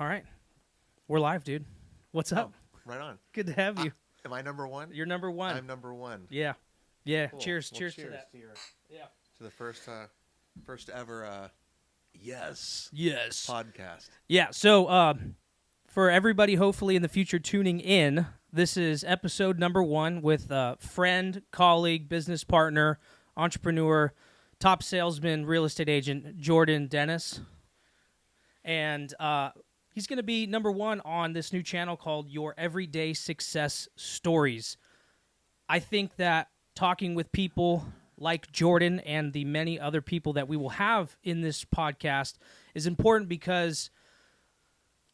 All right. We're live, dude. What's up? Right on. Good to have you. Am I number one? You're number one. I'm number one. Yeah. Yeah. Cool. Cheers. Well, cheers to that. Yeah. To the first ever yes Yes. podcast. Yeah. So, for everybody, hopefully in the future tuning in, this is episode number 1 with friend, colleague, business partner, entrepreneur, top salesman, real estate agent, Jordan Dennis. And he's going to be number 1 on this new channel called Your Everyday Success Stories. I think that talking with people like Jordan and the many other people that we will have in this podcast is important because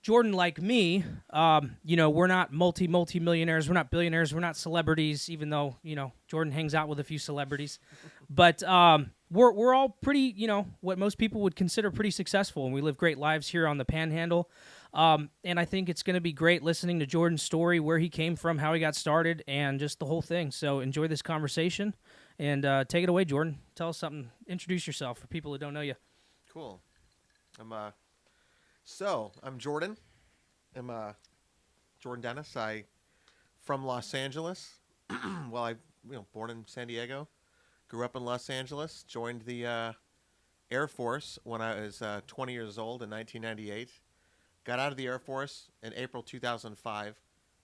Jordan, like me, we're not multi-millionaires. We're not billionaires. We're not celebrities, even though, Jordan hangs out with a few celebrities. But we're all pretty, what most people would consider pretty successful, and we live great lives here on the Panhandle. And I think it's going to be great listening to Jordan's story, where he came from, how he got started, and just the whole thing. So enjoy this conversation, and take it away, Jordan. Tell us something. Introduce yourself for people who don't know you. Cool. I'm Jordan. I'm Jordan Dennis. I from Los Angeles. Well, I born in San Diego, grew up in Los Angeles. Joined the Air Force when I was 20 years old in 1998. Got out of the Air Force in April 2005.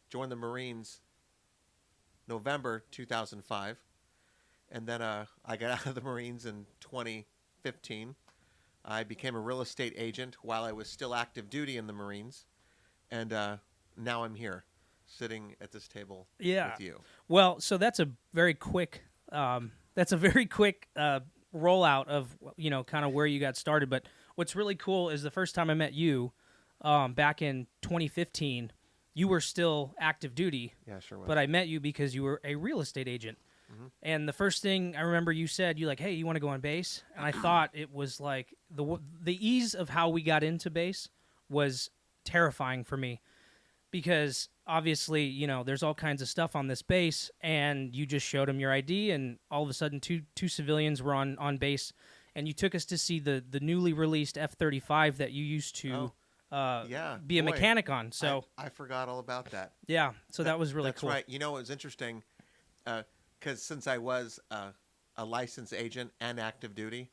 Joined the Marines November 2005, and then I got out of the Marines in 2015. I became a real estate agent while I was still active duty in the Marines, and now I'm here, sitting at this table with you. Well, so that's a very quick rollout of kind of where you got started. But what's really cool is the first time I met you, back in 2015, you were still active duty. Yeah, sure was. But I met you because you were a real estate agent. Mm-hmm. And the first thing I remember you said, you like, hey, you want to go on base? And I thought it was like the ease of how we got into base was terrifying for me, because obviously, there's all kinds of stuff on this base, and you just showed them your ID, and all of a sudden two civilians were on base, and you took us to see the newly released F-35 that you used to be a mechanic on. So I forgot all about that. Yeah, so that was really cool. That's right. It was interesting, because since I was a licensed agent and active duty,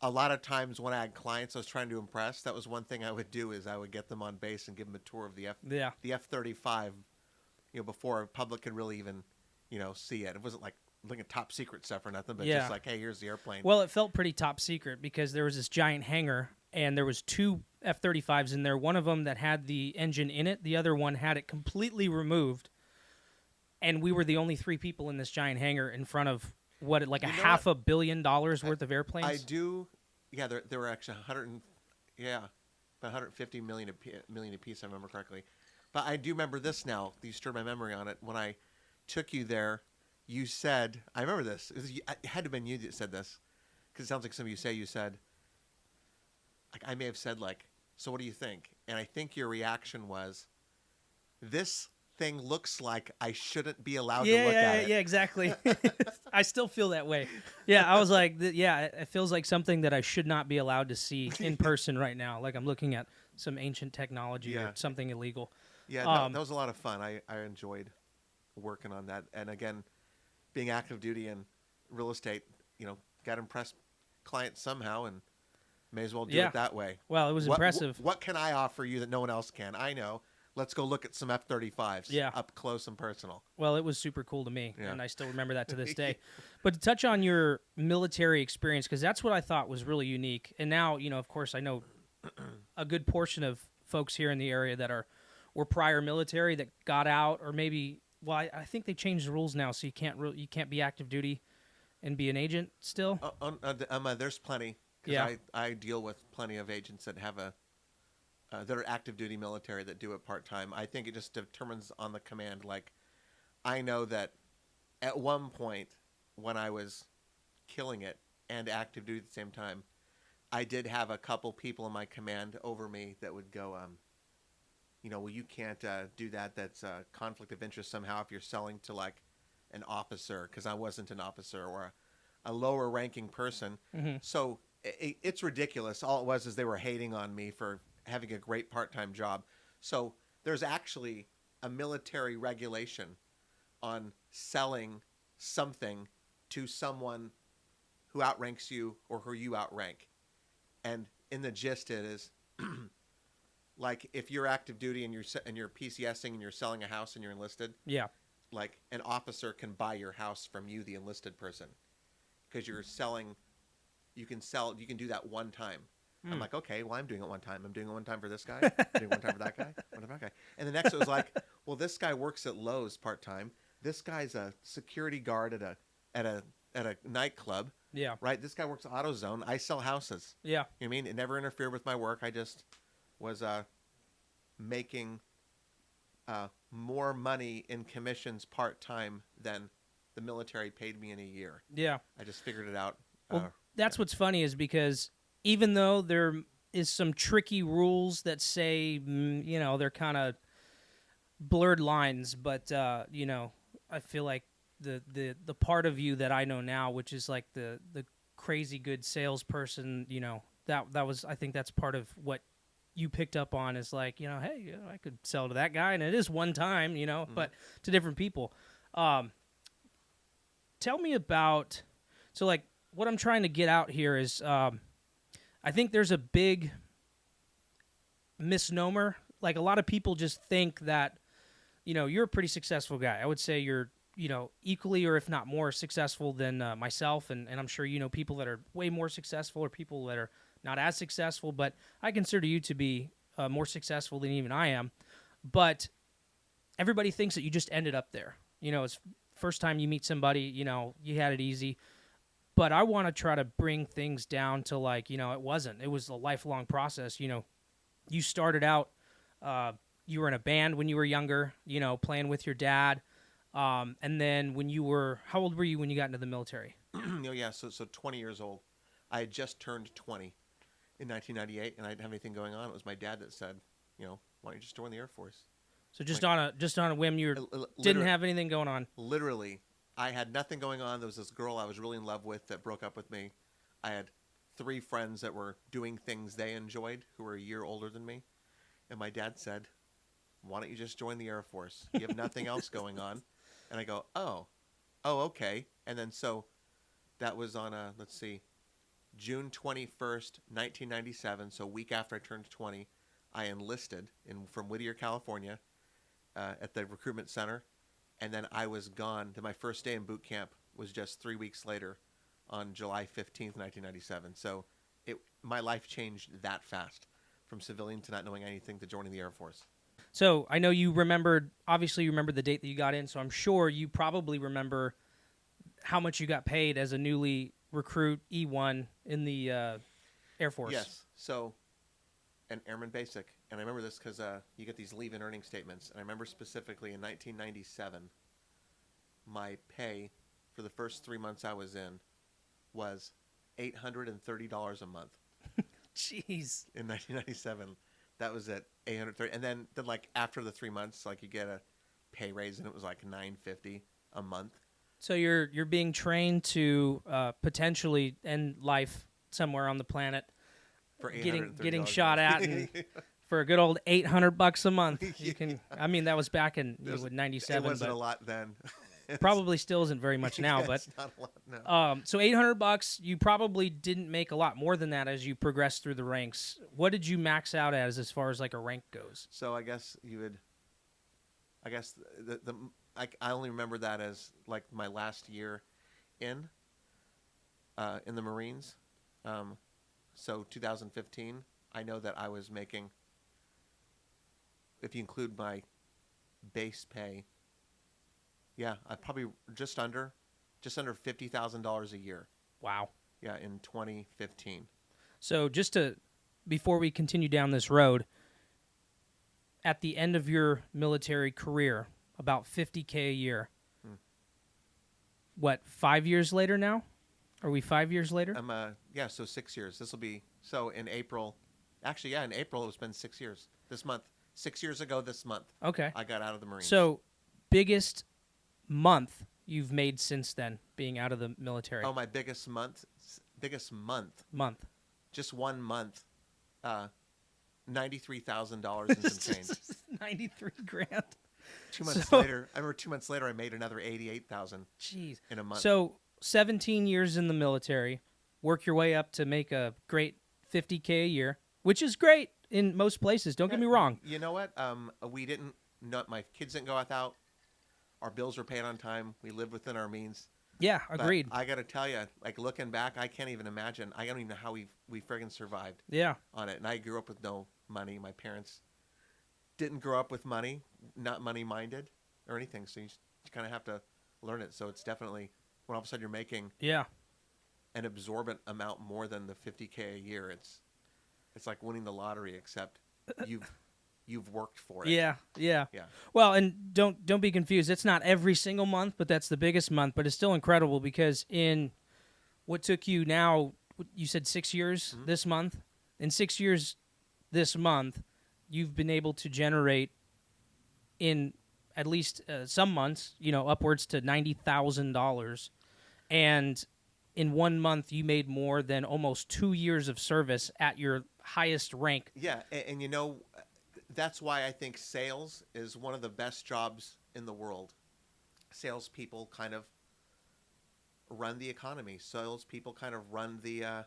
a lot of times when I had clients I was trying to impress, that was one thing I would do, is I would get them on base and give them a tour of the F-35, before the public could really even, see it. It wasn't like looking at top secret stuff or nothing, but just like, hey, here's the airplane. Well, it felt pretty top secret because there was this giant hangar, and there was 2 F-35s in there. One of them that had the engine in it. The other one had it completely removed. And we were the only 3 people in this giant hangar in front of $500 million worth of airplanes. I do. Yeah, there were actually about 150 million a piece, if I remember correctly. But I do remember this now. You stirred my memory on it. When I took you there, you said, I remember this. It had to have been you that said this, because it sounds like something you said, like, I may have said, like, so what do you think? And I think your reaction was, this thing looks like I shouldn't be allowed to look at it. Yeah, exactly. I still feel that way. Yeah, I was like, it feels like something that I should not be allowed to see in person right now. Like I'm looking at some ancient technology or something illegal. Yeah, that was a lot of fun. I enjoyed working on that. And again, being active duty and real estate, got to impress clients somehow, and may as well do it that way. Well, it was impressive. What can I offer you that no one else can? I know. Let's go look at some F-35s up close and personal. Well, it was super cool to me, and I still remember that to this day. But to touch on your military experience, because that's what I thought was really unique. And now, of course, I know a good portion of folks here in the area that were prior military that got out, or maybe, well, I think they changed the rules now, so you can't be active duty and be an agent still. There's plenty. Because I deal with plenty of agents that have that are active duty military that do it part-time. I think it just determines on the command. Like, I know that at one point when I was killing it and active duty at the same time, I did have a couple people in my command over me that would go, well, you can't do that. That's a conflict of interest somehow if you're selling to like an officer, because I wasn't an officer, or a lower ranking person. Mm-hmm. So it's ridiculous. All it was is they were hating on me for having a great part-time job. So there's actually a military regulation on selling something to someone who outranks you or who you outrank. And in the gist, it is like if you're active duty and you're PCSing and you're selling a house and you're enlisted, Yeah. like an officer can buy your house from you, the enlisted person, because you're selling. You can do that one time. I'm like, okay, well, I'm doing it one time. I'm doing it one time for this guy. I'm doing it one time for that guy. One time for that guy. And the next it was like, well, this guy works at Lowe's part time. This guy's a security guard at a nightclub. Yeah. Right. This guy works at AutoZone. I sell houses. Yeah. You know what I mean? It never interfered with my work. I just was making more money in commissions part time than the military paid me in a year. Yeah. I just figured it out. Well, that's what's funny is because even though there is some tricky rules that say, they're kind of blurred lines, but, I feel like the part of you that I know now, which is like the crazy good salesperson, that was, I think that's part of what you picked up on is like, hey, I could sell to that guy, and it is one time, but to different people. Tell me about, so like, what I'm trying to get out here is I think there's a big misnomer. Like a lot of people just think that, you're a pretty successful guy. I would say you're, equally or if not more successful than myself. And I'm sure people that are way more successful or people that are not as successful. But I consider you to be more successful than even I am. But everybody thinks that you just ended up there. It's first time you meet somebody, you had it easy. But I want to try to bring things down to like, it wasn't. It was a lifelong process. You started out, you were in a band when you were younger, playing with your dad. And then how old were you when you got into the military? Yeah, so 20 years old. I had just turned 20 in 1998, and I didn't have anything going on. It was my dad that said, why don't you just join the Air Force? So just on a whim, you didn't have anything going on. Literally. I had nothing going on. There was this girl I was really in love with that broke up with me. I had 3 friends that were doing things they enjoyed who were a year older than me. And my dad said, why don't you just join the Air Force? You have nothing else going on. And I go, oh, okay. And then so that was on, June 21st, 1997. So a week after I turned 20, I enlisted from Whittier, California at the recruitment center. And then I was gone. My first day in boot camp was just 3 weeks later on July 15th, 1997. So my life changed that fast from civilian to not knowing anything to joining the Air Force. So I know you obviously you remembered the date that you got in, so I'm sure you probably remember how much you got paid as a newly recruit E1 in the Air Force. Yes. So an Airman Basic. And I remember this because you get these leave-in earning statements. And I remember specifically in 1997, my pay for the first 3 months I was in was $830 a month. Jeez. In 1997, that was at $830. And then like after the 3 months, like you get a pay raise, and it was like $950 a month. So you're being trained to potentially end life somewhere on the planet, for getting shot at, and for a good old $800 a month. You can. I mean, that was back in 97. It wasn't but a lot then. probably still isn't very much now, but it's not a lot now. So $800. You probably didn't make a lot more than that as you progressed through the ranks. What did you max out as far as like a rank goes? So I guess I only remember that as like my last year in the Marines. So 2015, I know that I was making, if you include my base pay, I probably just under $50,000 a year. Wow. Yeah, in 2015. So before we continue down this road, at the end of your military career, about $50K a year. What, 5 years later now? Are we 5 years later? So 6 years. This will be, so in April, in April it's been 6 years. This month, 6 years ago this month. Okay. I got out of the Marines. So, biggest month you've made since then, being out of the military? Oh, my biggest month? Month. Just 1 month. $93,000 and some change. 93 grand. 2 months So- later, I remember 2 months later, I made another 88,000 Jeez. in a month. So 17 years in the military, work your way up to make a great 50K a year, which is great in most places. Don't get me wrong. You know what? We didn't. Not my kids didn't go without. Our bills were paid on time. We lived within our means. Yeah, But agreed. I got to tell you, like looking back, I can't even imagine. I don't even know how we friggin' survived Yeah. on it. And I grew up with no money. My parents didn't grow up with money, not money minded or anything. So you kind of have to learn it. So it's definitely when all of a sudden you're making Yeah. an absorbent amount more than the 50K a year. It's like winning the lottery, except you've worked for it. Yeah. Yeah. Yeah. Well, and don't be confused. It's not every single month, but that's the biggest month. But it's still incredible because in what took you now, you said 6 years Mhm. this month. In 6 years this month, you've been able to generate in at least some months, upwards to $90,000, and in 1 month you made more than almost 2 years of service at your highest rank. Yeah, and that's why I think sales is one of the best jobs in the world. Salespeople kind of run the economy. Salespeople kind of run the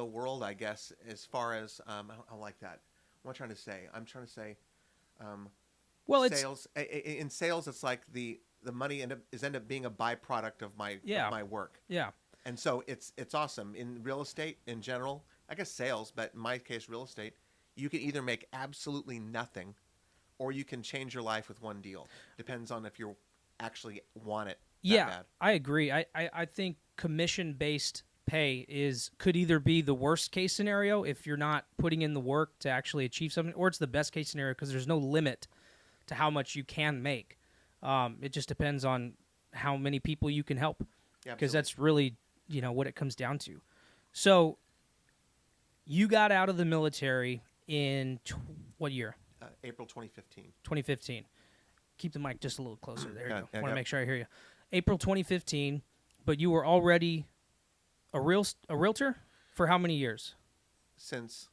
world, I guess. As far as I don't like that. What am I trying to say? I'm trying to say, Well, it's sales. In sales, it's like the money end up being a byproduct of my Yeah. of my work. yeah, And so it's awesome. In real estate in general, I guess sales, but in my case, real estate, you can either make absolutely nothing or you can change your life with one deal. Depends on if you actually want it that yeah. bad. I agree. I think commission based pay could either be the worst case scenario if you're not putting in the work to actually achieve something, or it's the best case scenario because there's no limit to how much you can make. It just depends on how many people you can help, Yeah, because absolutely. that's really what it comes down to. So you got out of the military in what year? April 2015. 2015. Keep the mic just a little closer. There you Yeah, go. yeah, Want to yeah. make sure I hear you. April 2015, but you were already a realtor for how many years? Since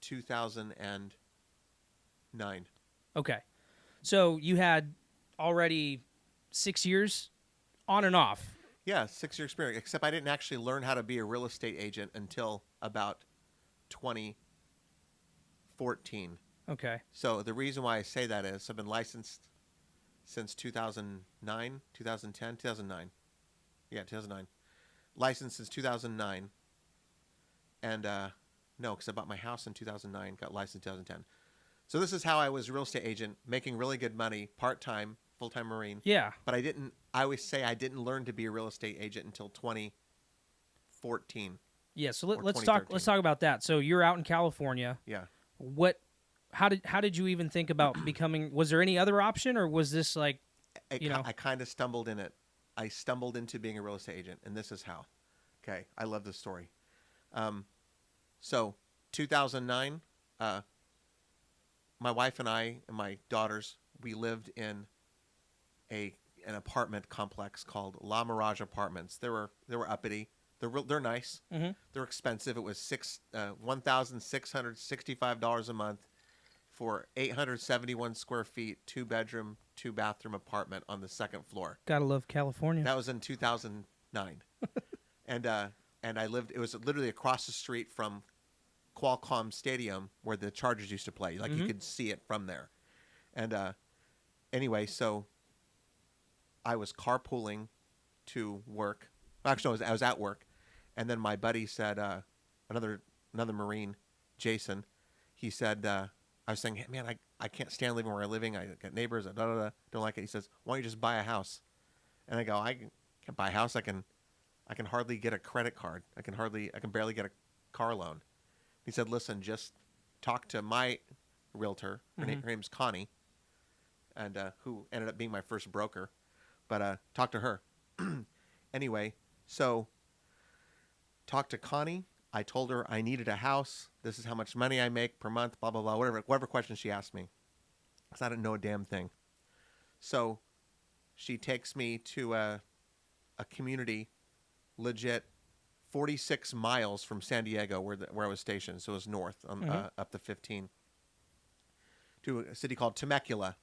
2009. Okay. So you had already 6 years on and off. Yeah, 6-year experience. Except I didn't actually learn how to be a real estate agent until about 2014. Okay. So the reason why I say that is I've been licensed since 2009, 2010, 2009. Yeah, 2009. Licensed since 2009. And no, because I bought my house in 2009, got licensed in 2010. So this is how I was a real estate agent, making really good money, part-time, full-time Marine. Yeah. But I always say I didn't learn to be a real estate agent until 2014. Yeah. So Or let's 2013. talk about that. So you're out in California. Yeah. How did you even think about becoming? Was there any other option, or was this like? I kind of stumbled in it. I stumbled into being a real estate agent, and this is how. Okay, I love this story. So 2009, my wife and I and my daughters, we lived in an apartment complex called La Mirage Apartments. They were uppity. They're nice. Mm-hmm. They're expensive. It was $1,665 a month for 871 square feet, 2-bedroom, 2-bathroom apartment on the second floor. Gotta love California. That was in 2009, and I lived. It was literally across the street from Qualcomm Stadium where the Chargers used to play. Like you Mhm. could see it from there. And anyway, so I was carpooling to work. Actually, I was at work, and then my buddy said, another Marine, Jason, he said, I was saying, hey, man, I can't stand living where I'm living. I got neighbors, don't like it. He says, why don't you just buy a house? And I go, I can't buy a house. I can hardly get a credit card. I can barely get a car loan. He said, listen, just talk to my realtor. Her name's Connie, and who ended up being my first broker. But talk to her. Anyway, so talk to Connie. I told her I needed a house. This is how much money I make per month, blah, blah, blah, whatever question she asked me. Because I didn't know a damn thing. So she takes me to a community, legit 46 miles from San Diego, where I was stationed. So it was north, up the 15, to a city called Temecula,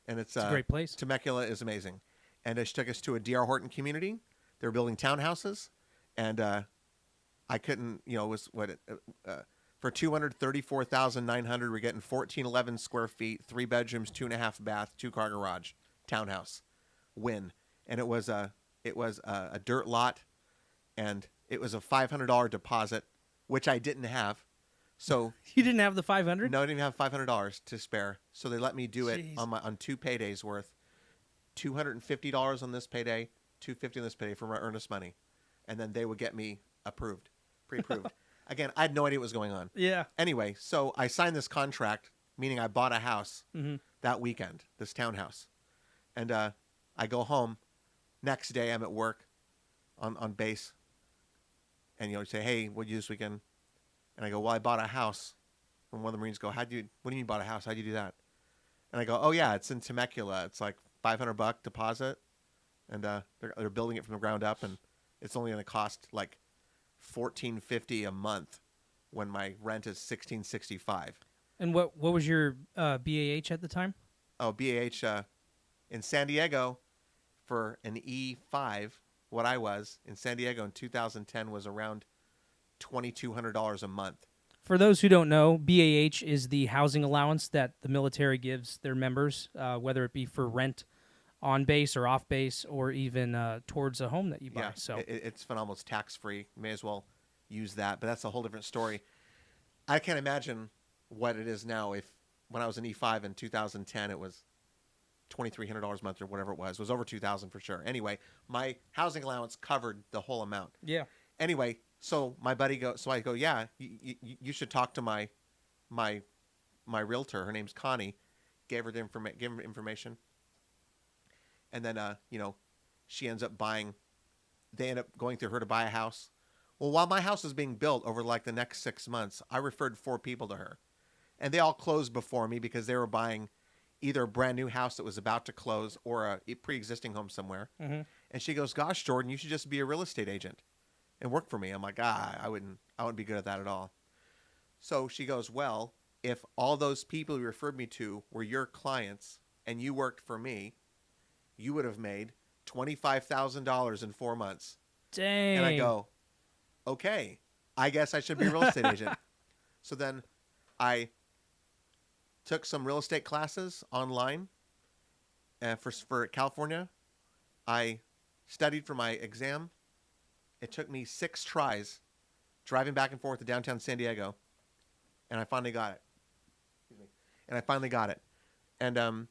and it's a great place. Temecula is amazing, and she took us to a D.R. Horton community. They were building townhouses, and I couldn't, it was for $234,900, we're getting 1,411 square feet, 3 bedrooms, 2.5 bath, 2-car garage, townhouse, win, and it was a dirt lot, and it was a $500 deposit, which I didn't have. So You didn't have the 500? no, I didn't have $500 to spare. So they let me do it Jeez. on 2 paydays worth, $250 on this payday, $250 on this payday for my earnest money, and then they would get me approved, pre-approved. Again, I had no idea what was going on. Yeah. Anyway, so I signed this contract, meaning I bought a house that weekend, this townhouse, and I go home. Next day, I'm at work on base, and you say, "Hey, what'd you do this weekend?" And I go, "Well, I bought a house." And one of the Marines go, what do you mean bought a house? How'd you do that? And I go, "Oh yeah, it's in Temecula. It's like $500 deposit, and they're building it from the ground up, and it's only going to cost like $1,450 a month when my rent is $1,665." And what was your BAH at the time? Oh, BAH in San Diego for an E5, what I was in San Diego in 2010 was around $2,200 a month. For those who don't know, BAH is the housing allowance that the military gives their members, whether it be for rent on base or off base, or even towards a home that you buy. Yeah, So it's phenomenal. It's tax-free. You may as well use that, but that's a whole different story. I can't imagine what it is now. If when I was an E5 in 2010, it was $2,300 a month or whatever it was over $2,000 for sure. Anyway, my housing allowance covered the whole amount. yeah. Anyway, so my buddy goes. So I go, yeah, you should talk to my realtor. Her name's Connie. Gave her information, and then she ends up buying. They end up going through her to buy a house. Well, while my house was being built over like the next 6 months, I referred 4 people to her, and they all closed before me because they were buying either a brand new house that was about to close or a pre-existing home somewhere. Mm-hmm. And she goes, "Gosh, Jordan, you should just be a real estate agent and work for me." I'm like, I wouldn't be good at that at all. So she goes, "Well, if all those people you referred me to were your clients and you worked for me, you would have made $25,000 in 4 months." Dang. And I go, "Okay, I guess I should be a real estate agent." So then I took some real estate classes online for California. I studied for my exam. It took me 6 tries driving back and forth to downtown San Diego, and I finally got it. And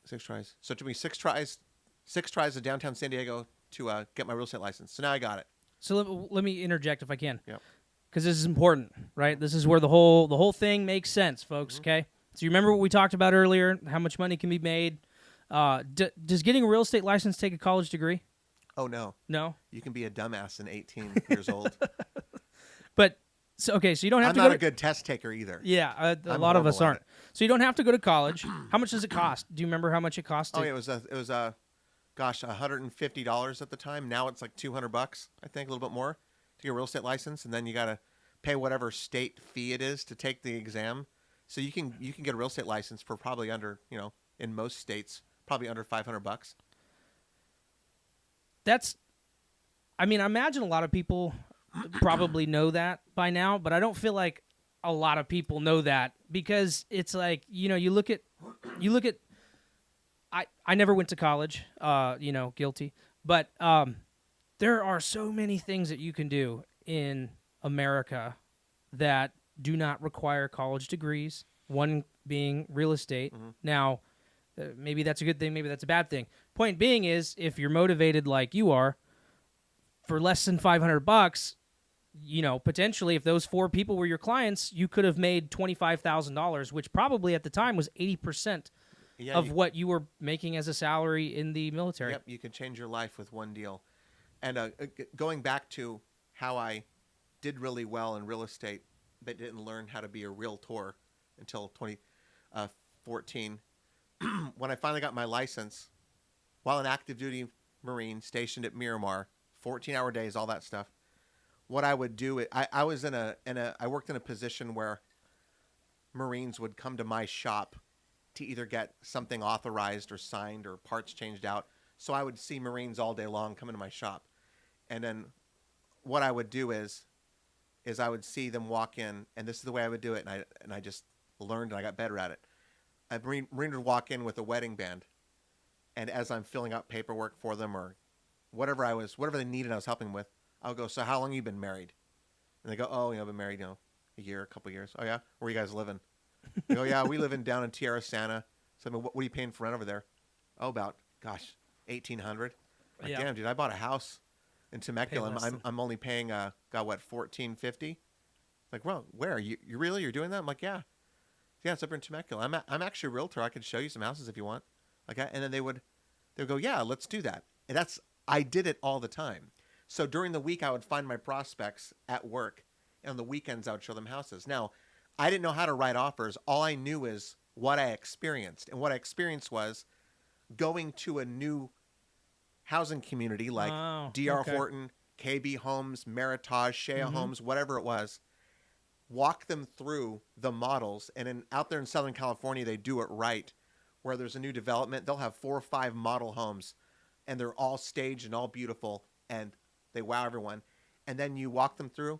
6 tries. So it took me 6 tries to downtown San Diego to get my real estate license. So now I got it. So let me interject if I can. Yep. Because this is important, right? This is where the whole thing makes sense, folks. Okay. So you remember what we talked about earlier? How much money can be made? Does getting a real estate license take a college degree? Oh, no. No. You can be a dumbass in 18 years old. But so you don't have I'm to not go a good test taker either. Yeah, a I'm lot of us horrible at aren't. So you don't have to go to college. How much does it cost? Do you remember how much it cost? Oh, yeah, it was $150 at the time. Now it's like $200, I think, a little bit more to get a real estate license, and then you got to pay whatever state fee it is to take the exam. So you can get a real estate license for probably under, in most states, probably under $500. I imagine a lot of people probably know that by now, but I don't feel like a lot of people know that, because it's like, you look at I never went to college, guilty, but there are so many things that you can do in America that do not require college degrees, one being real estate. Mm-hmm. Now, maybe that's a good thing, maybe that's a bad thing. Point being is, if you're motivated like you are, for less than $500, potentially if those 4 people were your clients, you could have made $25,000, which probably at the time was 80% of what you were making as a salary in the military. Yep, you can change your life with one deal. And going back to how I did really well in real estate, but didn't learn how to be a realtor until 2014. When I finally got my license, while an active duty Marine stationed at Miramar, 14-hour days, all that stuff. What I would do, I was I worked in a position where Marines would come to my shop to either get something authorized or signed or parts changed out. So I would see Marines all day long come into my shop. And then what I would do is I would see them walk in, and this is the way I would do it, and I just learned and I got better at it. A Marine would walk in with a wedding band, and as I'm filling out paperwork for them or whatever they needed I was helping with, I would go, so how long have you been married? And they go, oh, I've been married, a year, a couple of years. Oh, yeah? Where are you guys living? They go, yeah, we live down in Tierra Santa. So, what are you paying for rent over there? Oh, about, gosh, $1,800. Like, Yeah. damn, dude, I bought a house in Temecula. less than- I'm only paying, $1,450? Like, well, where? You're doing that? I'm like, yeah. Yeah, it's up in Temecula. I'm actually a realtor. I could show you some houses if you want. And then they would go, yeah, let's do that. And I did it all the time. So during the week, I would find my prospects at work, and on the weekends, I would show them houses. Now, I didn't know how to write offers. All I knew is what I experienced. And what I experienced was going to a new housing community like Oh, D.R. okay. Horton, KB Homes, Meritage, Shea Homes, whatever it was, walk them through the models. And out there in Southern California, they do it right. Where there's a new development, they'll have 4 or 5 model homes, and they're all staged and all beautiful, and they wow everyone. And then you walk them through,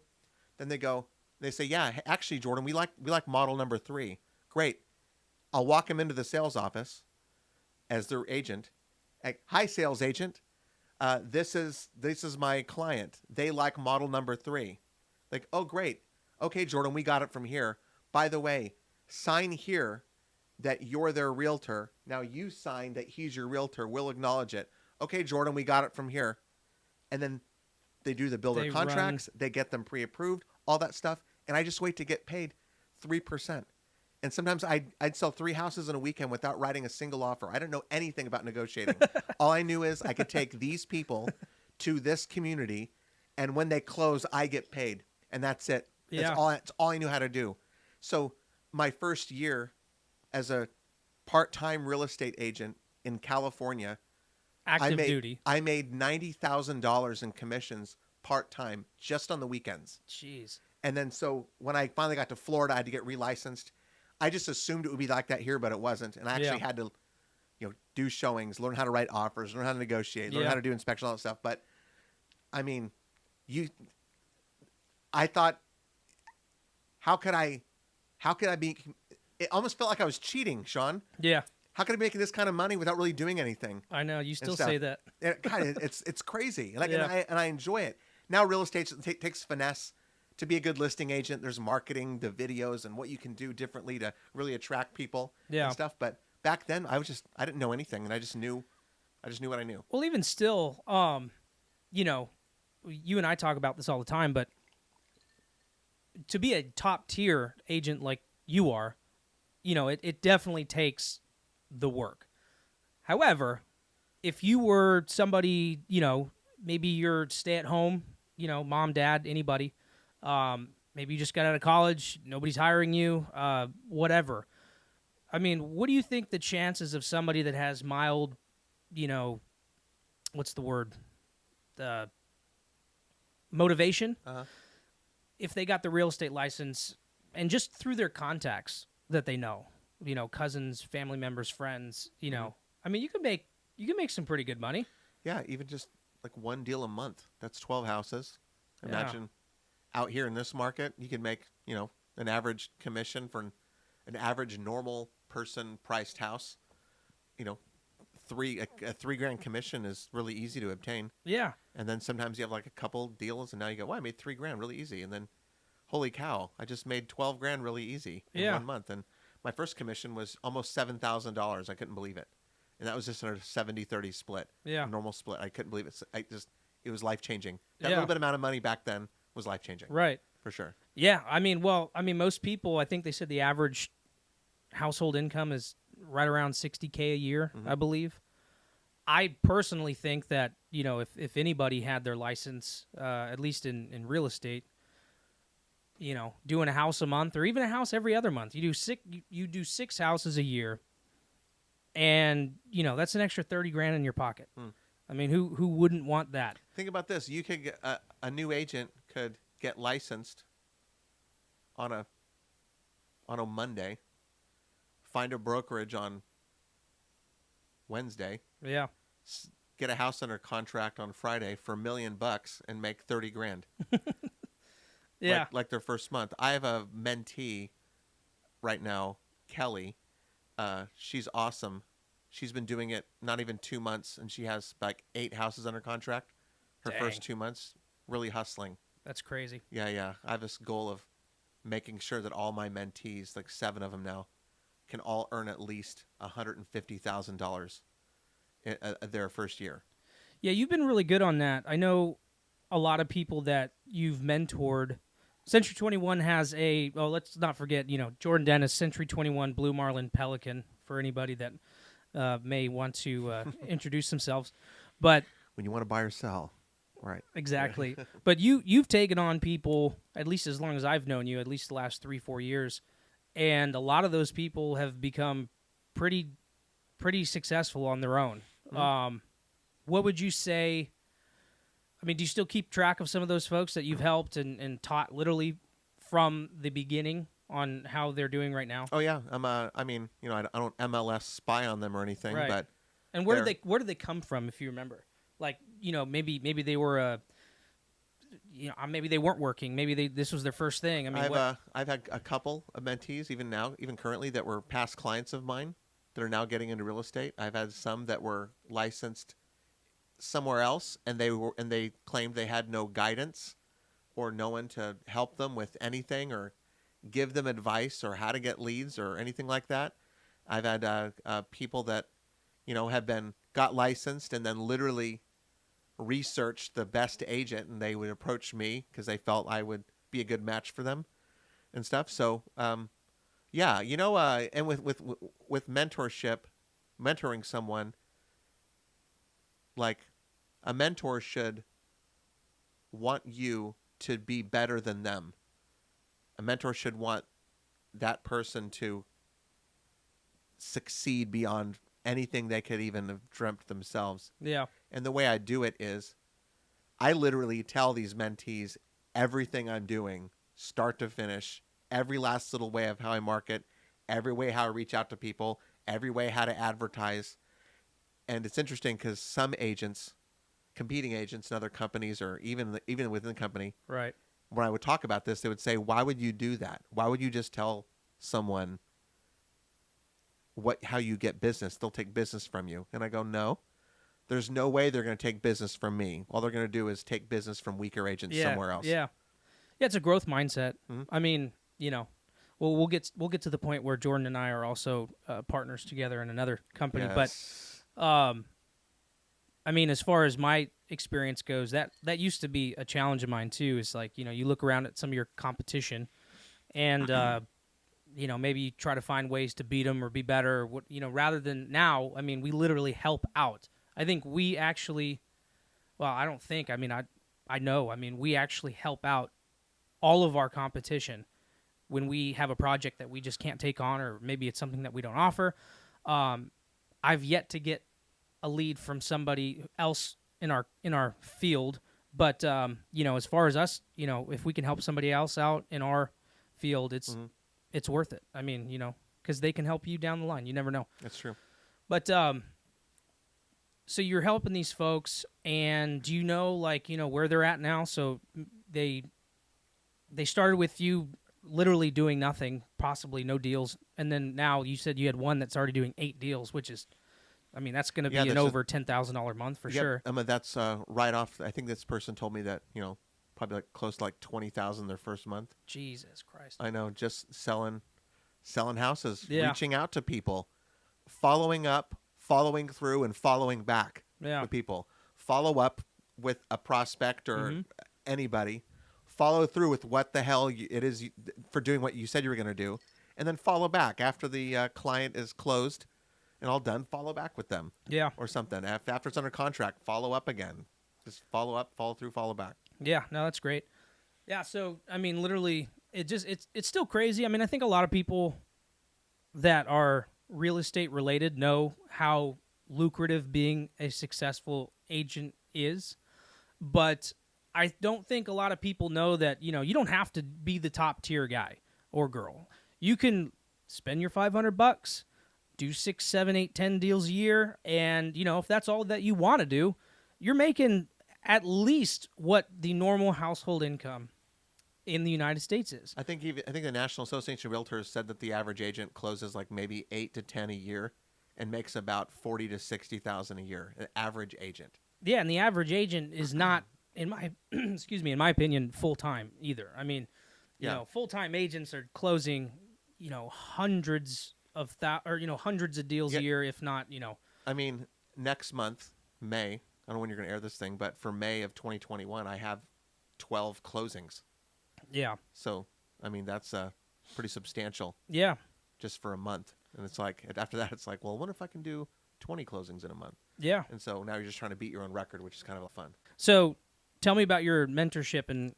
then they say, yeah, actually, Jordan, we like model number 3. Great. I'll walk them into the sales office as their agent. Hi, sales agent. This is my client. They like model number 3. Like, oh, great. Okay, Jordan, we got it from here. By the way, sign here that you're their realtor. Now you sign that he's your realtor. We'll acknowledge it. Okay, Jordan, we got it from here. And then they do the builder They contracts. They get them pre-approved, all that stuff. And I just wait to get paid 3%. And sometimes I'd sell 3 houses in a weekend without writing a single offer. I didn't know anything about negotiating. All I knew is I could take these people to this community, and when they close, I get paid. And that's it. Yeah. That's all I knew how to do. So my first year as a part-time real estate agent in California, Active duty. I made $90,000 in commissions part-time just on the weekends. Jeez. And then so when I finally got to Florida, I had to get relicensed. I just assumed it would be like that here, but it wasn't. And I actually had to, do showings, learn how to write offers, learn how to negotiate, learn how to do inspections, all that stuff. But I mean, I thought, how could I be? It almost felt like I was cheating, Sean. Yeah, How could I be making this kind of money without really doing anything? I know. You still stuff. say that. God, it's crazy. Like, Yeah. and I enjoy it. Now real estate takes finesse to be a good listing agent. There's marketing, the videos, and what you can do differently to really attract people Yeah. and stuff. But back then, I didn't know anything, and I just knew what I knew. Well, even still, you and I talk about this all the time, but to be a top tier agent like you are, it definitely takes the work. However, if you were somebody, maybe you're stay at home, mom, dad, anybody, maybe you just got out of college, nobody's hiring you, whatever. I mean, what do you think the chances of somebody that has mild, what's the word? Motivation, Uh-huh. if they got the real estate license and just through their contacts that they know, cousins, family members, friends, I mean, you can make some pretty good money. Yeah, even just like one deal a month. That's 12 houses. Yeah. Imagine out here in this market, you can make, an average commission for an average normal person priced house. A $3,000 commission is really easy to obtain. Yeah. And then sometimes you have like a couple deals and now you go, well, I made $3,000 really easy. And then holy cow, I just made $12,000 really easy in 1 month. And my first commission was almost $7,000. I couldn't believe it. And that was just a 70-30 split. Yeah. A normal split. I couldn't believe it. It was life-changing. That Yeah. little bit amount of money back then was life-changing. Right. For sure. Yeah. I mean, most people, I think they said the average household income is right around $60K a year, I believe. I personally think that, if anybody had their license, at least in real estate, doing a house a month or even a house every other month, you do 6 houses a year, and that's an extra $30,000 in your pocket. I mean, who wouldn't want that? Think about this. You could get a new agent could get licensed on a Monday, find a brokerage on Wednesday, Yeah. get a house under contract on Friday for $1 million and make 30 grand. Yeah. Like their first month. I have a mentee right now, Kelly. She's awesome. She's been doing it not even 2 months, and she has like 8 houses under contract. Her Dang. first 2 months, really hustling. That's crazy. Yeah. I have this goal of making sure that all my mentees, like 7 of them now, can all earn at least $150,000 their first year. Yeah, you've been really good on that. I know a lot of people that you've mentored. Century 21 has let's not forget, Jordan Dennis, Century 21 Blue Marlin Pelican, for anybody that may want to introduce themselves. But When you want to buy or sell, right? exactly. But you've taken on people, at least as long as I've known you, at least the last 3-4 years, and a lot of those people have become pretty successful on their own. Mm-hmm. What would you say? I mean, do you still keep track of some of those folks that you've helped and taught literally from the beginning on how they're doing right now? Oh yeah, I don't MLS spy on them or anything, Right. but And where did they come from, if you remember? Like, maybe they were maybe they weren't working. Maybe this was their first thing. I mean, I've had a couple of mentees, even currently, that were past clients of mine that are now getting into real estate. I've had some that were licensed somewhere else, and they claimed they had no guidance or no one to help them with anything or give them advice or how to get leads or anything like that. I've had people that got licensed and then literally researched the best agent, and they would approach me because they felt I would be a good match for them and stuff. So and with mentorship, mentoring someone, like, a mentor should want you to be better than them. A mentor should want that person to succeed beyond anything they could even have dreamt themselves. yeah. And the way I do it is I literally tell these mentees everything I'm doing, start to finish, every last little way of how I market, every way how I reach out to people, every way how to advertise. And it's interesting because some agents, competing agents in other companies or even within the company, Right. when I would talk about this, they would say, why would you do that? Why would you just tell someone how you get business? They'll take business from you. And I go, no, there's no way they're going to take business from me. All they're going to do is take business from weaker agents somewhere else. Yeah. Yeah, it's a growth mindset. Mhm. I mean, we'll get to the point where Jordan and I are also partners together in another company. Yes. But I mean, as far as my experience goes, that used to be a challenge of mine too. Is like, you look around at some of your competition, and maybe you try to find ways to beat them or be better. Or what, rather than now, I mean, we literally help out. I think we actually, well, I don't think. I mean, I know. I mean, we actually help out all of our competition when we have a project that we just can't take on, or maybe it's something that we don't offer. I've yet to get a lead from somebody else in our field, but as far as us, if we can help somebody else out in our field, it's worth it. I mean, because they can help you down the line. You never know. That's true. But so you're helping these folks, and do you know, where they're at now? So they started with you literally doing nothing, possibly no deals, and then now you said you had one that's already doing 8 deals, which is, I mean, that's going to be an over $10,000 month for sure. That's right off. I think this person told me that, probably close to $20,000 their first month. Jesus Christ. I know, just selling houses, Yeah. reaching out to people, following up, following through, and following back with people. Follow up with a prospect or anybody. Follow through with what the hell it is for doing what you said you were going to do, and then follow back after the client is closed and all done. Follow back with them, or something. After it's under contract, follow up again. Just follow up, follow through, follow back. Yeah, no, that's great. Yeah, so I mean, literally, it's still crazy. I mean, I think a lot of people that are real estate related know how lucrative being a successful agent is, but I don't think a lot of people know that, you don't have to be the top tier guy or girl. You can spend your $500, do 6, 7, 8, 10 deals a year, and if that's all that you want to do, you're making at least what the normal household income in the United States is. I think the National Association of Realtors said that the average agent closes like maybe 8 to 10 a year, and makes about 40 to 60,000 a year. An average agent. Yeah, and the average agent is not, in my in my opinion, full time either. I mean, full time agents are closing, hundreds of hundreds of deals a year, if not, I mean, next month, May. I don't know when you're going to air this thing, but for May of 2021, I have 12 closings. Yeah. So, I mean, that's pretty substantial. Yeah. Just for a month. And it's like, after that, it's like, well, I wonder if I can do 20 closings in a month. Yeah. And so now you're just trying to beat your own record, which is kind of fun. So tell me about your mentorship and,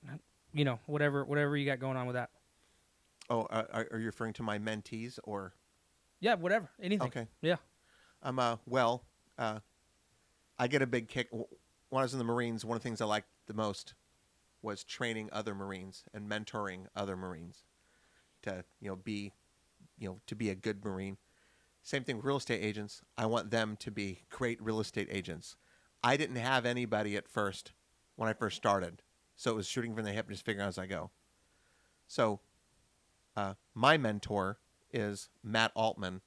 whatever you got going on with that. Oh, are you referring to my mentees or? Yeah, whatever. Anything. Okay. Yeah. I get a big kick. When I was in the Marines, one of the things I liked the most was training other Marines and mentoring other Marines to, be a good Marine. Same thing with real estate agents. I want them to be great real estate agents. I didn't have anybody at first when I first started, so it was shooting from the hip and just figuring out as I go. So my mentor is Matt Altman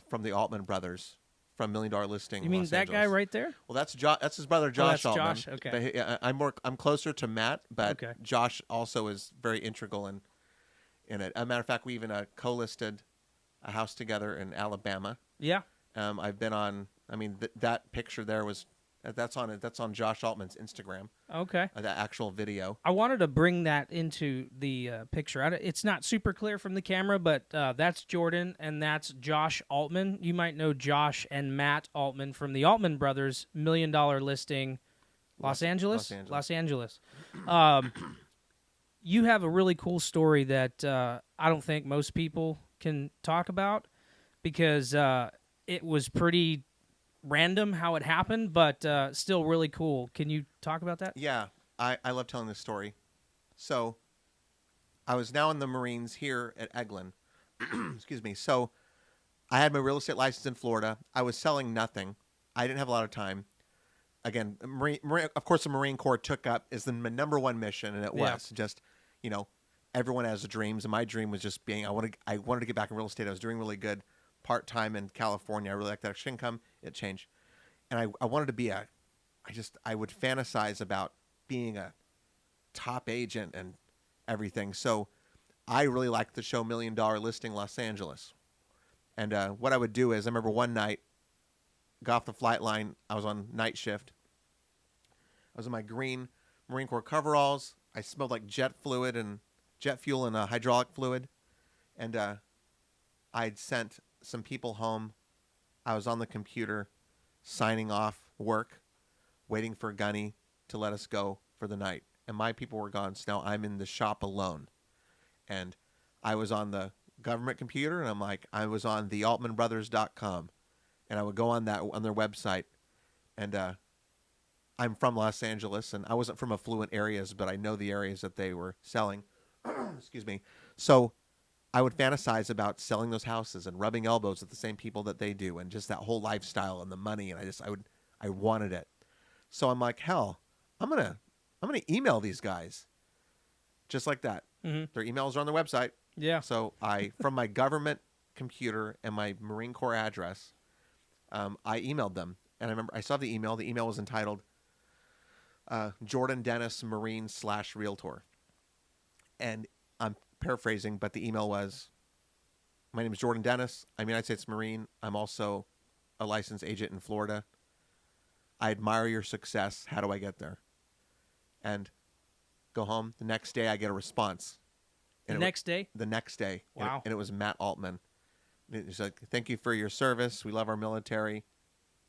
from the Altman Brothers from $1 Million Listing. You mean Los that Angeles. guy right there? Well, that's his brother Josh that's Altman. Josh. Okay. But I'm closer to Matt, but Okay. Josh also is very integral in it. As a matter of fact, we even co-listed a house together in Alabama. Yeah. I've been on. I mean, that picture there was that's on Josh Altman's Instagram. Okay. That actual video. I wanted to bring that into the picture. It's not super clear from the camera, but that's Jordan and that's Josh Altman. You might know Josh and Matt Altman from the Altman Brothers $1 Million Listing, Los Angeles. You have a really cool story that I don't think most people can talk about because it was pretty random how it happened, but still really cool. Can you talk about that? Yeah, I love telling this story. So, I was now in the Marines here at Eglin. Excuse me. So, I had my real estate license in Florida. I was selling nothing. I didn't have a lot of time. Again, of course, the Marine Corps took up is the number one mission, and it was just, everyone has dreams, and my dream was just being I wanted to get back in real estate. I was doing really good part-time in California. I really liked that extra income. It changed. And I wanted to be I would fantasize about being a top agent and everything. So I really liked the show $1 Million Listing Los Angeles. And what I would do is I remember one night, got off the flight line. I was on night shift. I was in my green Marine Corps coveralls. I smelled like jet fuel and hydraulic fluid. And I'd sent some people home. I was on the computer signing off work, waiting for Gunny to let us go for the night. And my people were gone, so now I'm in the shop alone. And I was on the government computer, and I was on thealtmanbrothers.com. And I would go on their website. And I'm from Los Angeles, and I wasn't from affluent areas, but I know the areas that they were selling. Excuse me. So I would fantasize about selling those houses and rubbing elbows with the same people that they do, and just that whole lifestyle and the money. And I wanted it. So I'm like, hell, I'm gonna email these guys, just like that. Mm-hmm. Their emails are on their website. Yeah. So from my government computer and my Marine Corps address, I emailed them, and I remember I saw the email. The email was entitled Jordan Dennis Marine /Realtor, and I'm paraphrasing, but the email was, my name is Jordan Dennis. I'm a United States Marine. I'm also a licensed agent in Florida. I admire your success. How do I get there? And go home. The next day, I get a response. The next day? The next day. Wow. And it was Matt Altman. He's like, thank you for your service. We love our military.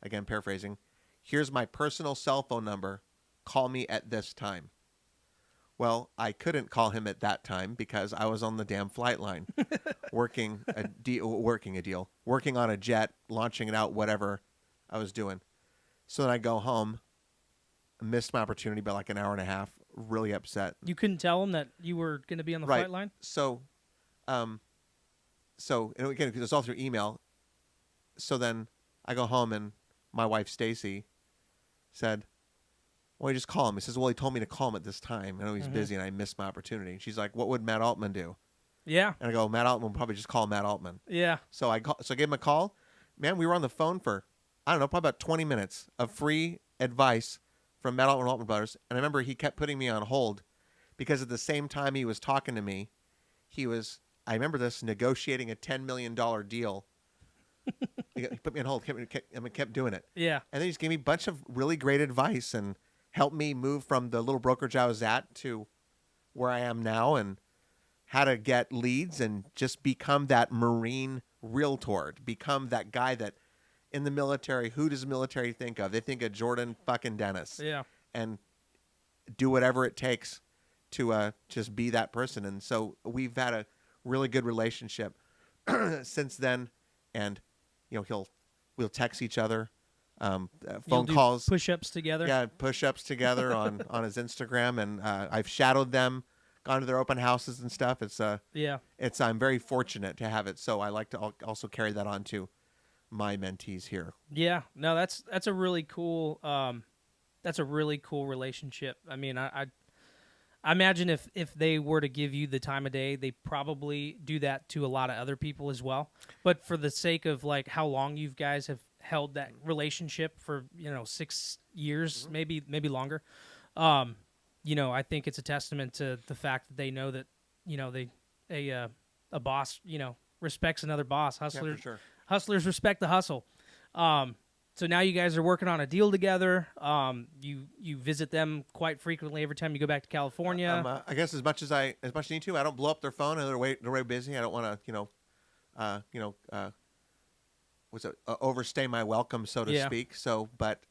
Again, paraphrasing. Here's my personal cell phone number. Call me at this time. Well, I couldn't call him at that time because I was on the damn flight line, working on a jet, launching it out, whatever, I was doing. So then I go home, missed my opportunity by like an hour and a half, really upset. You couldn't tell them that you were going to be on the Right. flight line? So, and again, because it's all through email. So then I go home and my wife Stacy said, "Well, you just call him." He says, "Well, he told me to call him at this time. I know he's busy and I missed my opportunity." And she's like, "What would Matt Altman do?" Yeah. And I go, "Matt Altman will probably just call Matt Altman." Yeah. So I gave him a call. Man, we were on the phone for, I don't know, probably about 20 minutes of free advice from Matt Altman and Altman Brothers. And I remember he kept putting me on hold because at the same time he was talking to me, he was, I remember this, negotiating a $10 million deal. He put me on hold, kept doing it. Yeah. And then he just gave me a bunch of really great advice and helped me move from the little brokerage I was at to where I am now, and how to get leads and just become that Marine realtor, become that guy that in the military, who does the military think of? They think of Jordan fucking Dennis. Yeah. And do whatever it takes to just be that person. And so we've had a really good relationship since then. And, we'll text each other, You'll phone do calls. push-ups together? Yeah, push-ups together on his Instagram. And I've shadowed them, gone to their open houses and stuff. Yeah. I'm very fortunate to have it. So I like to also carry that on to my mentees here. Yeah. No, that's a really cool relationship. I mean, I imagine if they were to give you the time of day, they probably do that to a lot of other people as well. But for the sake of like how long you guys have held that relationship for, 6 years, maybe longer, I think it's a testament to the fact that they know that, a boss, respects another boss. Yeah, for sure. Hustlers respect the hustle. So now you guys are working on a deal together. You visit them quite frequently every time you go back to California. I guess as much as I need to. I don't blow up their phone. They're way busy. I don't want to, overstay my welcome, so to speak. So, but,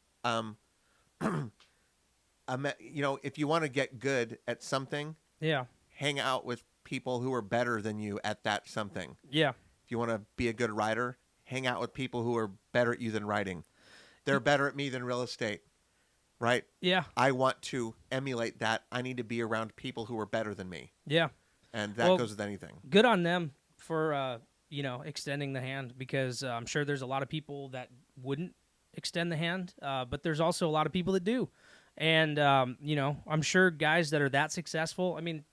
if you want to get good at something, Yeah. hang out with people who are better than you at that something. Yeah. If you want to be a good writer, hang out with people who are better at you than writing. They're better at me than real estate, right? Yeah. I want to emulate that. I need to be around people who are better than me. Yeah. And that goes with anything. Good on them for, extending the hand, because I'm sure there's a lot of people that wouldn't extend the hand, but there's also a lot of people that do. And, I'm sure guys that are that successful, I mean,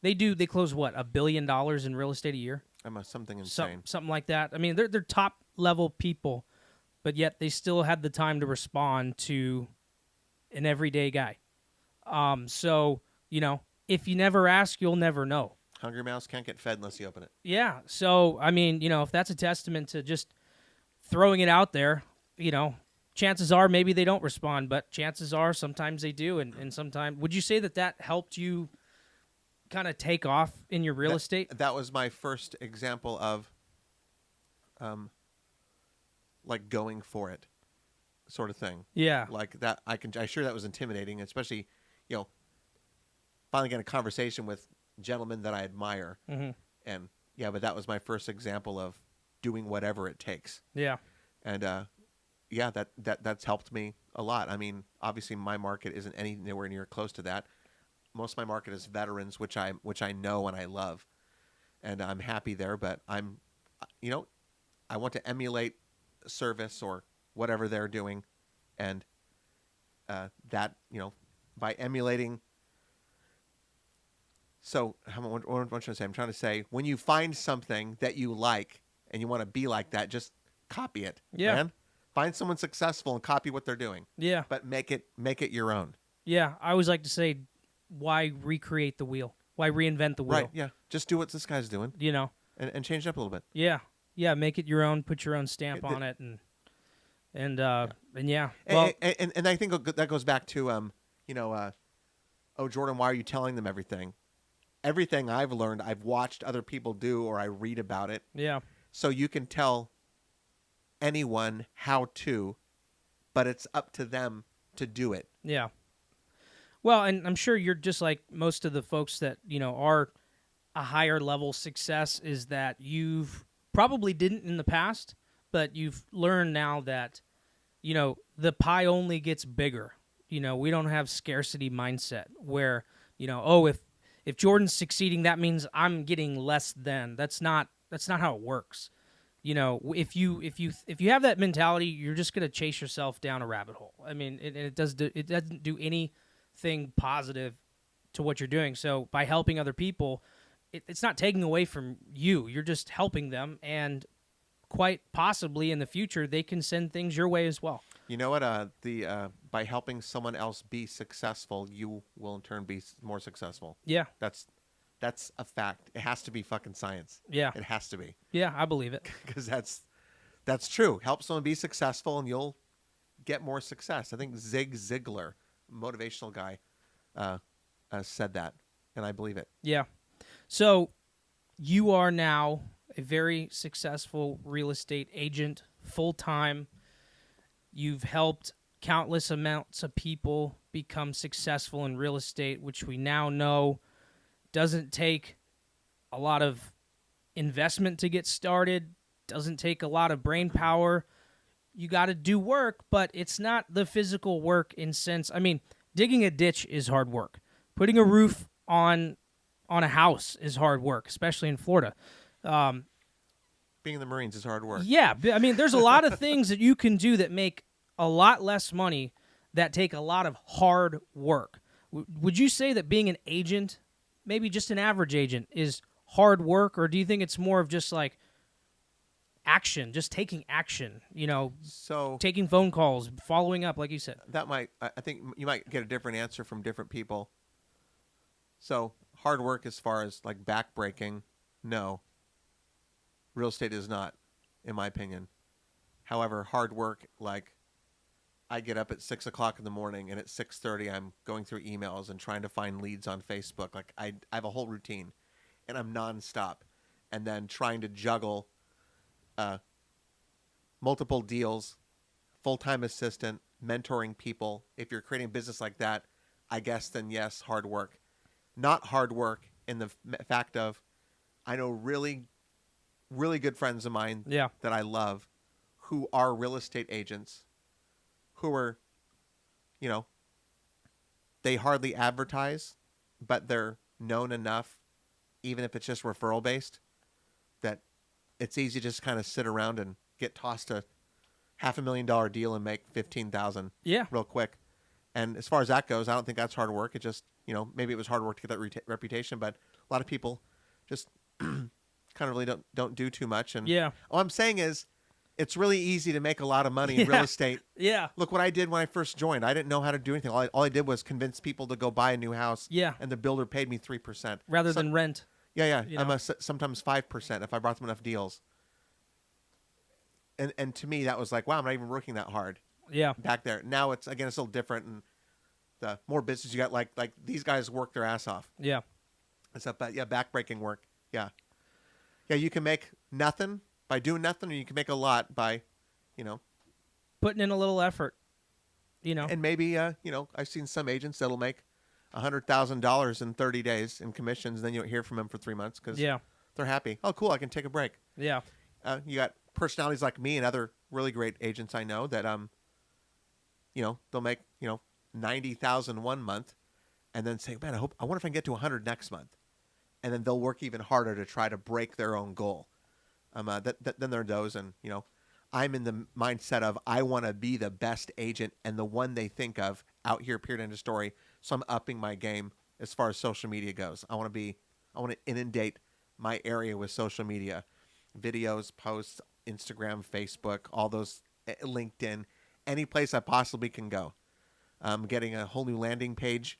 they close what, $1 billion in real estate a year? Something insane. Something like that. I mean, they're top level people, but yet they still had the time to respond to an everyday guy. So, if you never ask, you'll never know. Hungry mouse can't get fed unless you open it. Yeah. So, I mean, if that's a testament to just throwing it out there, chances are maybe they don't respond, but chances are sometimes they do. And sometimes, would you say that helped you kind of take off in your real estate? That was my first example of, like going for it sort of thing. Yeah. Like that, I sure that was intimidating, especially, finally getting a conversation with gentlemen that I admire. Mm-hmm. And yeah, but that was my first example of doing whatever it takes. Yeah. And, yeah, that's helped me a lot. I mean, obviously my market isn't anywhere near close to that. Most of my market is veterans, which I know and I love, and I'm happy there. But I want to emulate service or whatever they're doing, and that by emulating. So what am I trying to say? I'm trying to say when you find something that you like and you want to be like that, just copy it. Yeah. Man. Find someone successful and copy what they're doing. Yeah. But make it your own. Yeah. I always like to say, why recreate the wheel? Why reinvent the wheel? Right, yeah. Just do what this guy's doing. And change it up a little bit. Yeah. Yeah, make it your own, put your own stamp on it, and yeah. Well, and I think that goes back to Jordan, why are you telling them everything? Everything I've learned, I've watched other people do or I read about it. Yeah. So you can tell anyone how to, but it's up to them to do it. Yeah. Well, and I'm sure you're just like most of the folks that, are a higher level success, is that you've probably didn't in the past, but you've learned now that, the pie only gets bigger. We don't have scarcity mindset where, oh, if Jordan's succeeding, that means I'm getting less than. That's not how it works. If you have that mentality, you're just going to chase yourself down a rabbit hole. I mean, it doesn't do anything positive to what you're doing. So by helping other people, it's not taking away from you. You're just helping them, and quite possibly in the future they can send things your way as well. You know what? By helping someone else be successful, you will in turn be more successful. Yeah. That's a fact. It has to be fucking science. Yeah. It has to be. Yeah, I believe it. Because that's true. Help someone be successful, and you'll get more success. I think Zig Ziglar, motivational guy, said that, and I believe it. Yeah. So you are now a very successful real estate agent, full-time. You've helped countless amounts of people become successful in real estate, which we now know doesn't take a lot of investment to get started, doesn't take a lot of brain power. You got to do work, but it's not the physical work in sense. I mean, digging a ditch is hard work. Putting a roof on a house is hard work, especially in Florida. Being in the Marines is hard work. Yeah, I mean, there's a lot of things that you can do that make a lot less money that take a lot of hard work. Would you say that being an agent, maybe just an average agent, is hard work, or do you think it's more of just like action, just taking action, So taking phone calls, following up, like you said? I think you might get a different answer from different people. So hard work as far as like backbreaking, no. Real estate is not, in my opinion. However, hard work, like I get up at 6 o'clock in the morning, and at 6:30 I'm going through emails and trying to find leads on Facebook. Like I have a whole routine, and I'm nonstop, and then trying to juggle multiple deals, full-time assistant, mentoring people. If you're creating a business like that, I guess then yes, hard work. Not hard work in the fact of I know really good friends of mine Yeah. that I love who are real estate agents who are, they hardly advertise, but they're known enough, even if it's just referral based, that it's easy to just kind of sit around and get tossed a $500,000 deal and make $15,000 real quick. And as far as that goes, I don't think that's hard work. It just, maybe it was hard work to get that reputation, but a lot of people just kind of really don't do too much. And all I'm saying is it's really easy to make a lot of money in real estate. Yeah. Look what I did when I first joined. I didn't know how to do anything. All I did was convince people to go buy a new house. Yeah. And the builder paid me 3%. Rather than rent. Yeah. I'm sometimes 5% if I brought them enough deals. And to me, that was like, wow, I'm not even working that hard. Yeah. Back there. Now it's a little different. And the more business you got, like these guys work their ass off. Yeah. And stuff, but backbreaking work. Yeah. Yeah, you can make nothing by doing nothing, or you can make a lot by, putting in a little effort, And maybe, I've seen some agents that'll make $100,000 in 30 days in commissions, and then you don't hear from them for 3 months because they're happy. Oh, cool, I can take a break. Yeah. You got personalities like me and other really great agents I know that, they'll make, 90,000 one month, and then say, man, I wonder if I can get to 100 next month. And then they'll work even harder to try to break their own goal. Then there are those, and I'm in the mindset of I want to be the best agent and the one they think of out here. Period. End of story. So I'm upping my game as far as social media goes. I want to inundate my area with social media, videos, posts, Instagram, Facebook, all those, LinkedIn, any place I possibly can go. I'm getting a whole new landing page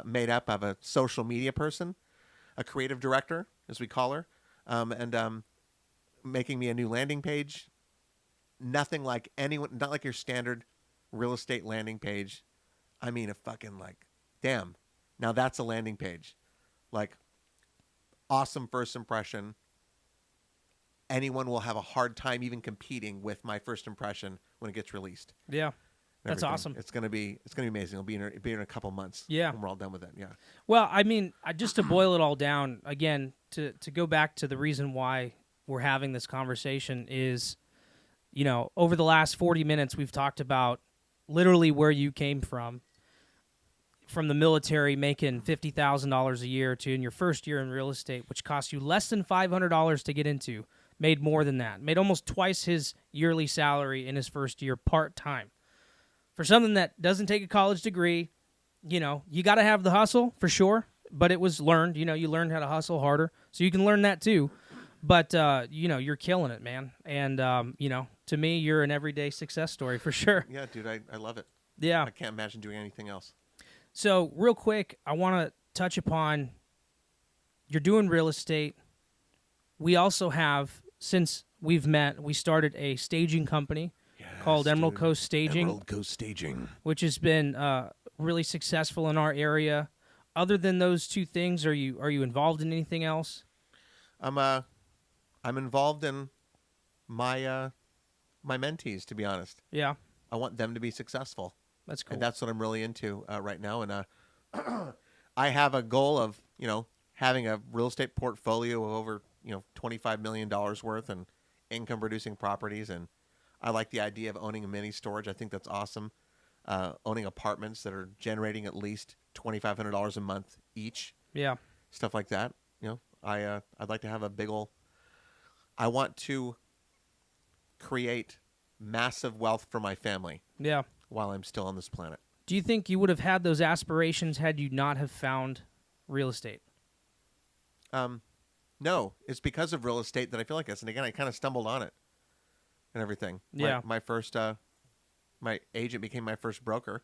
made up of a social media person, a creative director, as we call her, and making me a new landing page. Nothing like anyone, not like your standard real estate landing page. I mean, a fucking damn. Now that's a landing page. Awesome first impression. Anyone will have a hard time even competing with my first impression when it gets released. Yeah. That's awesome. It's gonna be amazing. It'll be in a couple months. Yeah. When we're all done with it. Yeah. Well, I mean, just to boil it all down again, to go back to the reason why we're having this conversation is, over the last 40 minutes, we've talked about literally where you came from the military, making $50,000 a year, to in your first year in real estate, which cost you less than $500 to get into, made more than that, made almost twice his yearly salary in his first year part-time. For something that doesn't take a college degree, you got to have the hustle for sure, but it was learned. You learned how to hustle harder, so you can learn that too. But, you're killing it, man. And, to me, you're an everyday success story for sure. Yeah, dude, I love it. Yeah. I can't imagine doing anything else. So real quick, I want to touch upon, you're doing real estate. We also have, since we've met, we started a staging company called Emerald Coast Staging. Emerald Coast Staging. Which has been really successful in our area. Other than those two things, are you involved in anything else? I'm involved in my my mentees, to be honest. Yeah. I want them to be successful. That's cool. And that's what I'm really into right now. And I have a goal of, having a real estate portfolio of over, $25 million worth and income producing properties. And I like the idea of owning a mini storage. I think that's awesome. Owning apartments that are generating at least $2,500 a month each. Yeah. Stuff like that. I'd like to have a big ol'. I want to create massive wealth for my family. Yeah. While I'm still on this planet. Do you think you would have had those aspirations had you not have found real estate? No, it's because of real estate that I feel like this. And again, I kind of stumbled on it and everything. Yeah. My first, my agent became my first broker.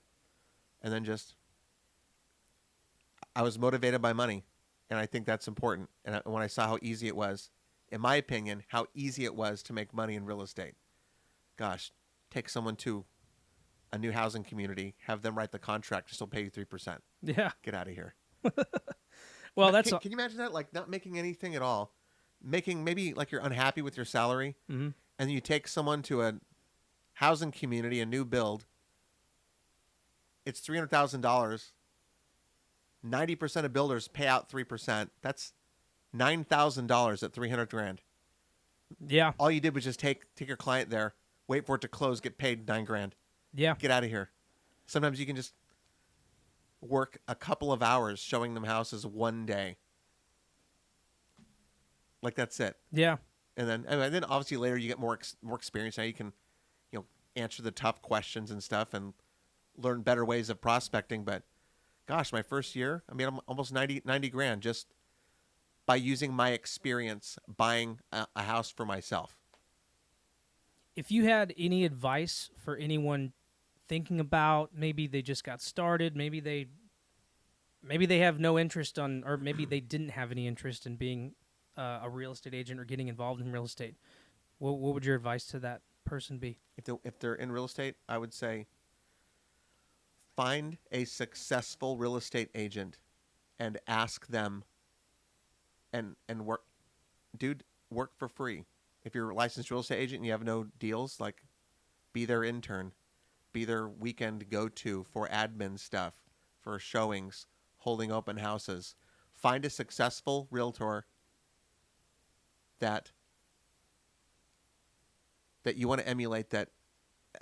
And then I was motivated by money. And I think that's important. And when I saw how easy it was, in my opinion, how easy it was to make money in real estate. Gosh, take someone to a new housing community, have them write the contract, just will pay you 3%. Yeah. Get out of here. Well, can you imagine that? Like not making anything at all, making maybe like you're unhappy with your salary, and then you take someone to a housing community, a new build. It's $300,000. 90% of builders pay out 3%. That's $9,000 at $300,000. Yeah. All you did was just take your client there, wait for it to close, get paid $9,000. Yeah. Get out of here. Sometimes you can just work a couple of hours showing them houses one day. Like that's it. Yeah. And then obviously later you get more experience. Now you can, answer the tough questions and stuff and learn better ways of prospecting. But gosh, my first year, I made almost 90 grand just by using my experience buying a house for myself. If you had any advice for anyone thinking about, maybe they just got started, maybe they have no interest or maybe they didn't have any interest in being a real estate agent or getting involved in real estate, what would your advice to that person be? If they're in real estate, I would say find a successful real estate agent and ask them and work. Dude, work for free. If you're a licensed real estate agent and you have no deals, like be their intern, be their weekend go-to for admin stuff, for showings, holding open houses. Find a successful realtor that you want to emulate.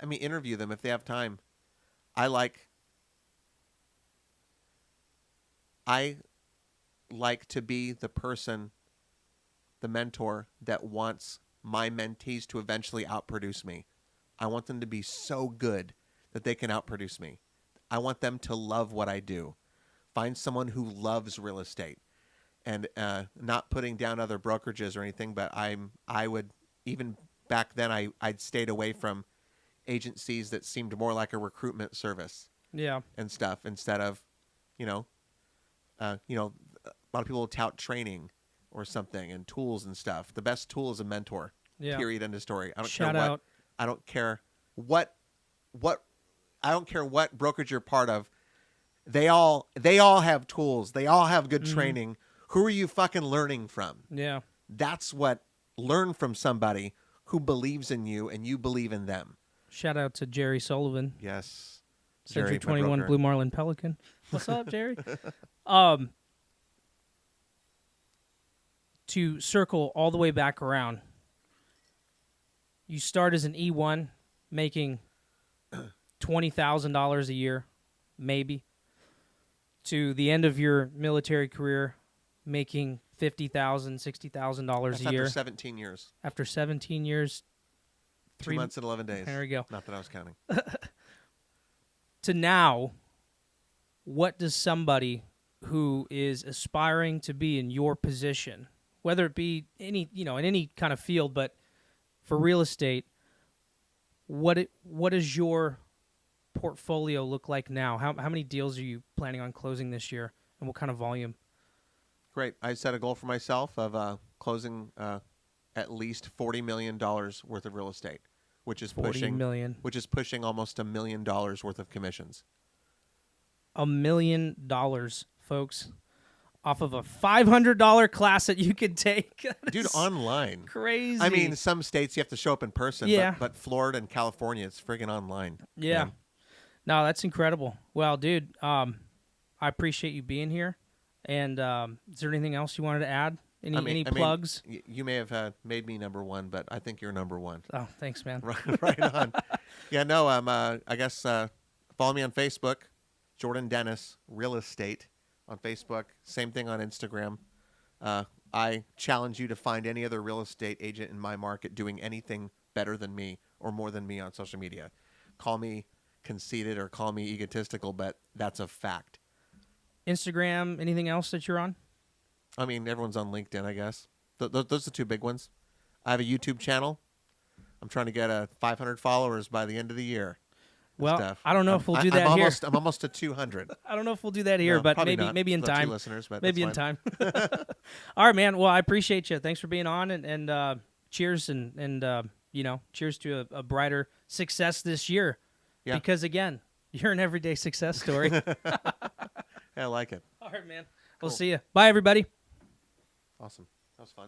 Interview them if they have time. I like to be the person, the mentor that wants my mentees to eventually outproduce me. I want them to be so good that they can outproduce me. I want them to love what I do. Find someone who loves real estate, and not putting down other brokerages or anything, but I would, even back then, I'd stayed away from agencies that seemed more like a recruitment service. Yeah. And stuff, instead of, a lot of people will tout training or something and tools and stuff. The best tool is a mentor. Yeah. Period. End of story. I don't Shout care what. out. I don't care what. I don't care what brokerage you're part of. They all have tools. They all have good training. Who are you fucking learning from? Yeah. That's what. Learn from somebody who believes in you and you believe in them. Shout out to Jerry Sullivan. Yes. Century Jerry, 21 Blue Marlin Pelican. What's up, Jerry? To circle all the way back around, you start as an E1 making $20,000 a year, maybe, to the end of your military career making $50,000, $60,000 That's a year. after 17 years. After 17 years, 2 months and 11 days. There we go. Not that I was counting. To now, what does somebody who is aspiring to be in your position, whether it be any, in any kind of field, but for real estate, what does your portfolio look like now? How many deals are you planning on closing this year, and what kind of volume? Great. I set a goal for myself of closing at least $40 million worth of real estate, which is $40 million. which is pushing almost $1 million worth of commissions. $1 million, folks, off of a $500 class that you could take. Dude, online. Crazy. I mean, some states you have to show up in person, Yeah. but Florida and California, it's friggin' online. Yeah. man. No, that's incredible. Well, dude, I appreciate you being here. And is there anything else you wanted to add? Any plugs? You may have made me number one, but I think you're number one. Oh, thanks, man. Right on. Yeah, no, I guess follow me on Facebook, Jordan Dennis Real Estate on Facebook. Same thing on Instagram. I challenge you to find any other real estate agent in my market doing anything better than me or more than me on social media. Call me conceited or call me egotistical, but that's a fact. Instagram, anything else that you're on? I mean, everyone's on LinkedIn, I guess. Those are the two big ones. I have a YouTube channel. I'm trying to get 500 followers by the end of the year. Well, Stuff. I don't know if we'll do that here. I'm almost at 200. I don't know if we'll do that here, No, but probably not. maybe in We'll have time. two listeners, but Maybe in that's fine. time. All right, man. Well, I appreciate you. Thanks for being on, and cheers, and cheers to a brighter success this year. Yeah. Because again, you're an everyday success story. I like it. All right, man. We'll Cool. see you. Bye, everybody. Awesome. That was fun.